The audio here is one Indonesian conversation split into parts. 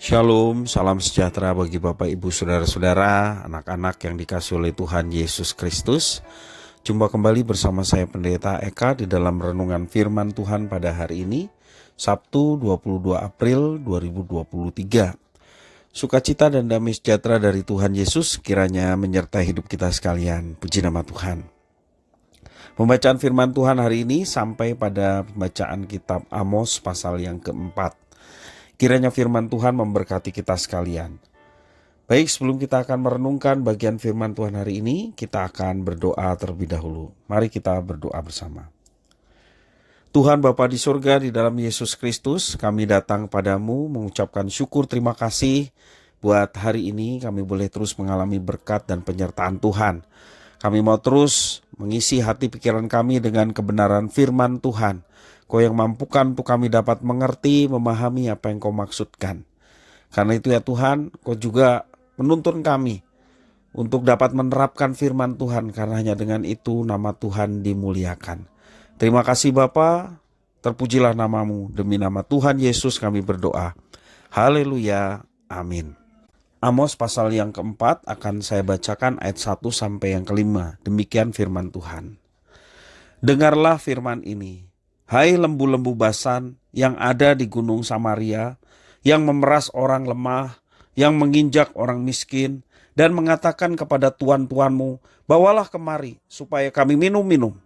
Shalom, salam sejahtera bagi Bapak, Ibu, Saudara-saudara, anak-anak yang dikasihi oleh Tuhan Yesus Kristus. Jumpa kembali bersama saya Pendeta Eka di dalam renungan firman Tuhan pada hari ini, Sabtu 22 April 2023. Sukacita dan damai sejahtera dari Tuhan Yesus kiranya menyertai hidup kita sekalian. Puji nama Tuhan. Pembacaan firman Tuhan hari ini sampai pada pembacaan kitab Amos pasal yang keempat. Kiranya firman Tuhan memberkati kita sekalian. Baik, sebelum kita akan merenungkan bagian firman Tuhan hari ini, kita akan berdoa terlebih dahulu. Mari kita berdoa bersama. Tuhan Bapa di surga, di dalam Yesus Kristus, kami datang padamu mengucapkan syukur terima kasih buat hari ini kami boleh terus mengalami berkat dan penyertaan Tuhan. Kami mau terus mengisi hati pikiran kami dengan kebenaran firman Tuhan. Kau yang mampukan untuk kami dapat mengerti, memahami apa yang Kau maksudkan. Karena itu ya Tuhan, Kau juga menuntun kami untuk dapat menerapkan firman Tuhan. Karena hanya dengan itu nama Tuhan dimuliakan. Terima kasih Bapa, terpujilah namamu. Demi nama Tuhan Yesus kami berdoa. Haleluya, amin. Amos pasal yang keempat akan saya bacakan ayat 1 sampai yang kelima. Demikian firman Tuhan. Dengarlah firman ini. Hai lembu-lembu Basan yang ada di gunung Samaria, yang memeras orang lemah, yang menginjak orang miskin, dan mengatakan kepada tuan-tuanmu, bawalah kemari supaya kami minum-minum.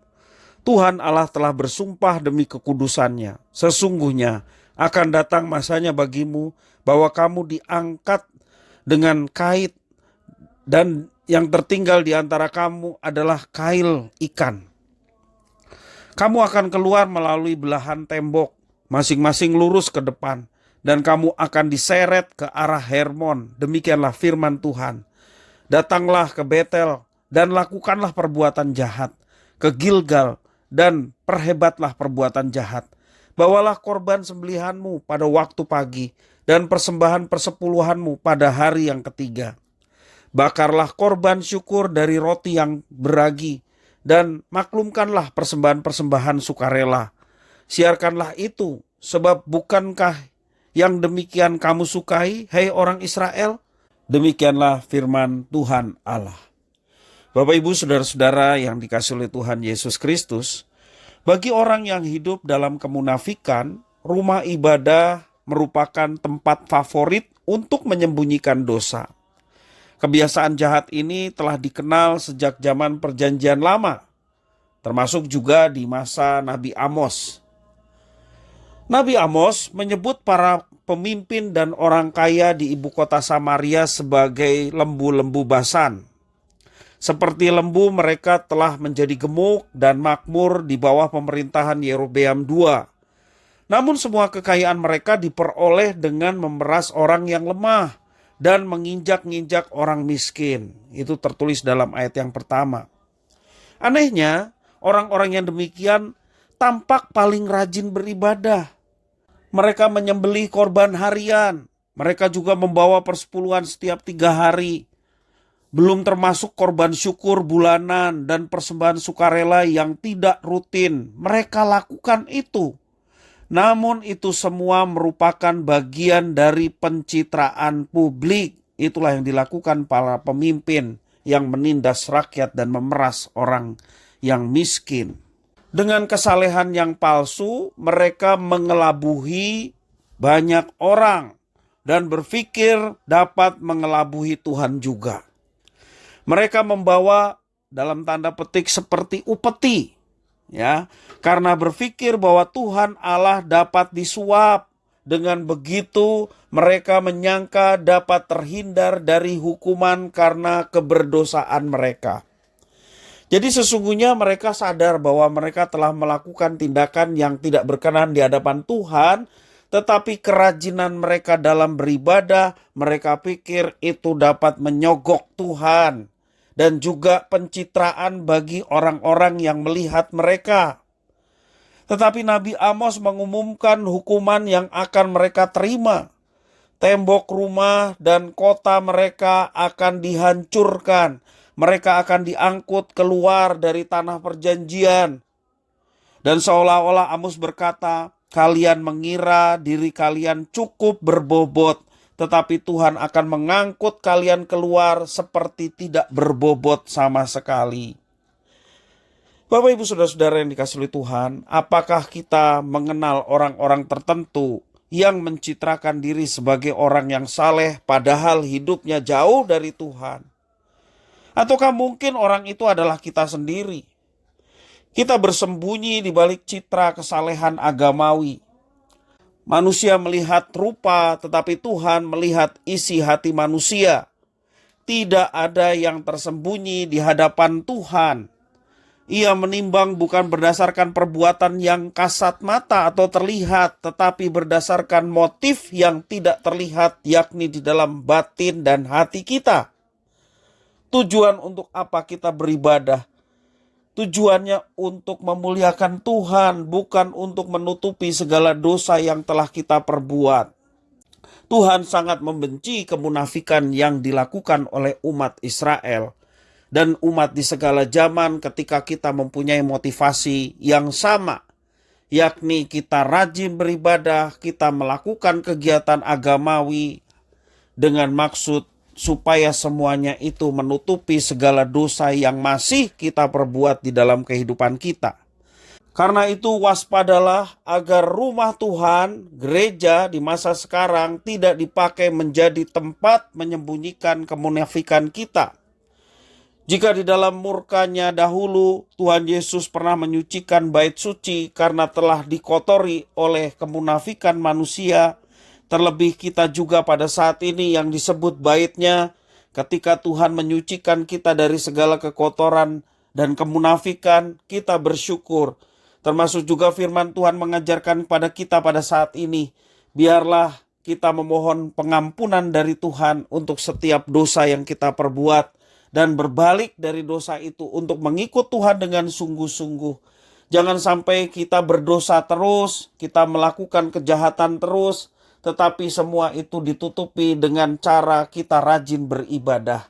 Tuhan Allah telah bersumpah demi kekudusannya, sesungguhnya akan datang masanya bagimu bahwa kamu diangkat dengan kait, dan yang tertinggal di antara kamu adalah kail ikan. Kamu akan keluar melalui belahan tembok, masing-masing lurus ke depan, dan kamu akan diseret ke arah Hermon. Demikianlah firman Tuhan. Datanglah ke Betel, dan lakukanlah perbuatan jahat, ke Gilgal, dan perhebatlah perbuatan jahat. Bawalah korban sembelihanmu pada waktu pagi, dan persembahan persepuluhanmu pada hari yang ketiga. Bakarlah korban syukur dari roti yang beragi, dan maklumkanlah persembahan-persembahan sukarela. Siarkanlah itu, sebab bukankah yang demikian kamu sukai, hai orang Israel? Demikianlah firman Tuhan Allah. Bapak, Ibu, Saudara-saudara yang dikasihi oleh Tuhan Yesus Kristus, bagi orang yang hidup dalam kemunafikan, rumah ibadah merupakan tempat favorit untuk menyembunyikan dosa. Kebiasaan jahat ini telah dikenal sejak zaman Perjanjian Lama, termasuk juga di masa Nabi Amos. Nabi Amos menyebut para pemimpin dan orang kaya di ibu kota Samaria sebagai lembu-lembu Basan. Seperti lembu, mereka telah menjadi gemuk dan makmur di bawah pemerintahan Yerobeam II. Namun semua kekayaan mereka diperoleh dengan memeras orang yang lemah dan menginjak-injak orang miskin. Itu tertulis dalam ayat yang pertama. Anehnya, orang-orang yang demikian tampak paling rajin beribadah. Mereka menyembelih korban harian. Mereka juga membawa persepuluhan setiap 3 hari. Belum termasuk korban syukur bulanan dan persembahan sukarela yang tidak rutin. Mereka lakukan itu. Namun itu semua merupakan bagian dari pencitraan publik. Itulah yang dilakukan para pemimpin yang menindas rakyat dan memeras orang yang miskin. Dengan kesalehan yang palsu, mereka mengelabuhi banyak orang dan berpikir dapat mengelabuhi Tuhan juga. Mereka membawa dalam tanda petik seperti upeti. Ya, karena berpikir bahwa Tuhan Allah dapat disuap. Dengan begitu mereka menyangka dapat terhindar dari hukuman karena keberdosaan mereka. Jadi sesungguhnya mereka sadar bahwa mereka telah melakukan tindakan yang tidak berkenan di hadapan Tuhan, tetapi kerajinan mereka dalam beribadah, mereka pikir itu dapat menyogok Tuhan. Dan juga pencitraan bagi orang-orang yang melihat mereka. Tetapi Nabi Amos mengumumkan hukuman yang akan mereka terima. Tembok rumah dan kota mereka akan dihancurkan. Mereka akan diangkut keluar dari tanah perjanjian. Dan seolah-olah Amos berkata, kalian mengira diri kalian cukup berbobot, tetapi Tuhan akan mengangkut kalian keluar seperti tidak berbobot sama sekali. Bapak, Ibu, Saudara-saudara yang dikasihi oleh Tuhan, apakah kita mengenal orang-orang tertentu yang mencitrakan diri sebagai orang yang saleh padahal hidupnya jauh dari Tuhan? Ataukah mungkin orang itu adalah kita sendiri? Kita bersembunyi di balik citra kesalehan agamawi. Manusia melihat rupa, tetapi Tuhan melihat isi hati manusia. Tidak ada yang tersembunyi di hadapan Tuhan. Ia menimbang bukan berdasarkan perbuatan yang kasat mata atau terlihat, tetapi berdasarkan motif yang tidak terlihat, yakni di dalam batin dan hati kita. Tujuan untuk apa kita beribadah? Tujuannya untuk memuliakan Tuhan, bukan untuk menutupi segala dosa yang telah kita perbuat. Tuhan sangat membenci kemunafikan yang dilakukan oleh umat Israel dan umat di segala zaman ketika kita mempunyai motivasi yang sama, yakni kita rajin beribadah, kita melakukan kegiatan agamawi dengan maksud supaya semuanya itu menutupi segala dosa yang masih kita perbuat di dalam kehidupan kita. Karena itu waspadalah agar rumah Tuhan, gereja di masa sekarang tidak dipakai menjadi tempat menyembunyikan kemunafikan kita. Jika di dalam murkanya dahulu Tuhan Yesus pernah menyucikan bait suci karena telah dikotori oleh kemunafikan manusia, terlebih kita juga pada saat ini yang disebut baitnya, ketika Tuhan menyucikan kita dari segala kekotoran dan kemunafikan, kita bersyukur. Termasuk juga firman Tuhan mengajarkan kepada kita pada saat ini, biarlah kita memohon pengampunan dari Tuhan untuk setiap dosa yang kita perbuat, dan berbalik dari dosa itu untuk mengikut Tuhan dengan sungguh-sungguh. Jangan sampai kita berdosa terus, kita melakukan kejahatan terus, tetapi semua itu ditutupi dengan cara kita rajin beribadah.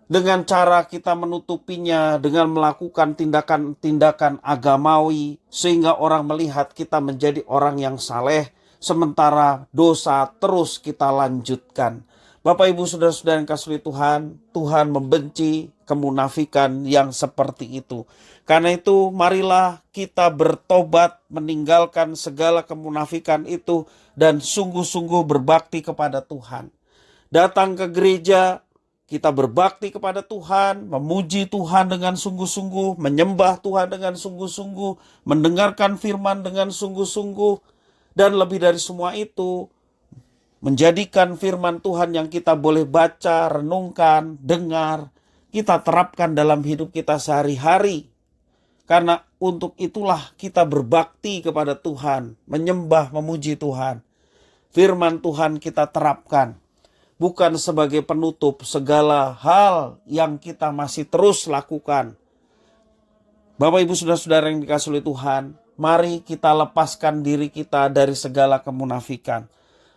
Dengan cara kita menutupinya dengan melakukan tindakan-tindakan agamawi, sehingga orang melihat kita menjadi orang yang saleh, sementara dosa terus kita lanjutkan. Bapak, Ibu, Saudara-saudara yang kasih Tuhan, Tuhan membenci kemunafikan yang seperti itu. Karena itu marilah kita bertobat, meninggalkan segala kemunafikan itu, dan sungguh-sungguh berbakti kepada Tuhan. Datang ke gereja, kita berbakti kepada Tuhan, memuji Tuhan dengan sungguh-sungguh, menyembah Tuhan dengan sungguh-sungguh, mendengarkan firman dengan sungguh-sungguh, dan lebih dari semua itu, menjadikan firman Tuhan yang kita boleh baca, renungkan, dengar, kita terapkan dalam hidup kita sehari-hari. Karena untuk itulah kita berbakti kepada Tuhan, menyembah, memuji Tuhan. Firman Tuhan kita terapkan, bukan sebagai penutup segala hal yang kita masih terus lakukan. Bapak, Ibu, Saudara-saudara yang dikasihi oleh Tuhan, mari kita lepaskan diri kita dari segala kemunafikan.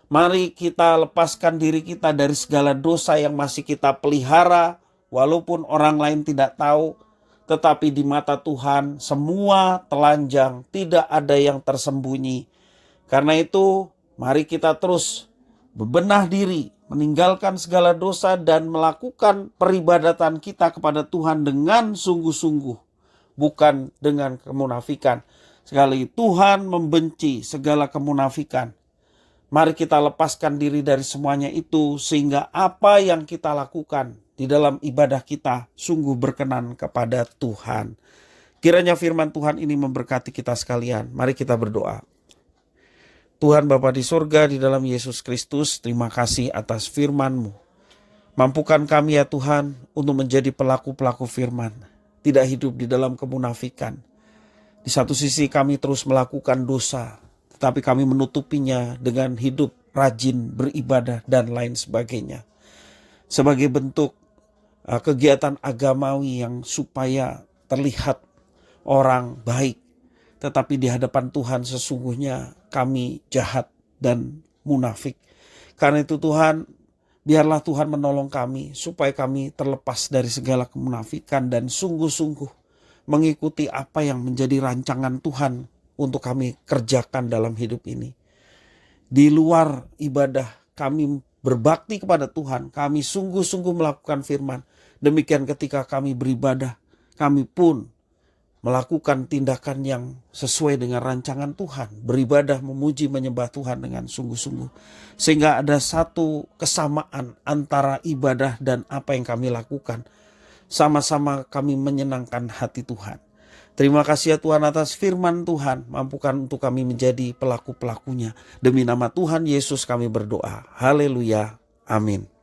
Mari kita lepaskan diri kita dari segala dosa yang masih kita pelihara, walaupun orang lain tidak tahu, tetapi di mata Tuhan semua telanjang, tidak ada yang tersembunyi. Karena itu, mari kita terus bebenah diri, meninggalkan segala dosa dan melakukan peribadatan kita kepada Tuhan dengan sungguh-sungguh, bukan dengan kemunafikan. Sekali Tuhan membenci segala kemunafikan. Mari kita lepaskan diri dari semuanya itu, sehingga apa yang kita lakukan di dalam ibadah kita sungguh berkenan kepada Tuhan. Kiranya firman Tuhan ini memberkati kita sekalian. Mari kita berdoa. Tuhan Bapa di surga, di dalam Yesus Kristus, terima kasih atas firman-Mu. Mampukan kami ya Tuhan untuk menjadi pelaku-pelaku firman, tidak hidup di dalam kemunafikan. Di satu sisi kami terus melakukan dosa, tapi kami menutupinya dengan hidup rajin beribadah dan lain sebagainya. Sebagai bentuk kegiatan agamawi yang supaya terlihat orang baik. Tetapi di hadapan Tuhan sesungguhnya kami jahat dan munafik. Karena itu Tuhan, biarlah Tuhan menolong kami supaya kami terlepas dari segala kemunafikan dan sungguh-sungguh mengikuti apa yang menjadi rancangan Tuhan untuk kami kerjakan dalam hidup ini. Di luar ibadah kami berbakti kepada Tuhan, kami sungguh-sungguh melakukan firman. Demikian ketika kami beribadah, kami pun melakukan tindakan yang sesuai dengan rancangan Tuhan. Beribadah, memuji, menyembah Tuhan dengan sungguh-sungguh. Sehingga ada satu kesamaan antara ibadah dan apa yang kami lakukan. Sama-sama kami menyenangkan hati Tuhan. Terima kasih ya Tuhan atas firman Tuhan. Mampukan untuk kami menjadi pelaku-pelakunya. Demi nama Tuhan Yesus kami berdoa. Haleluya. Amin.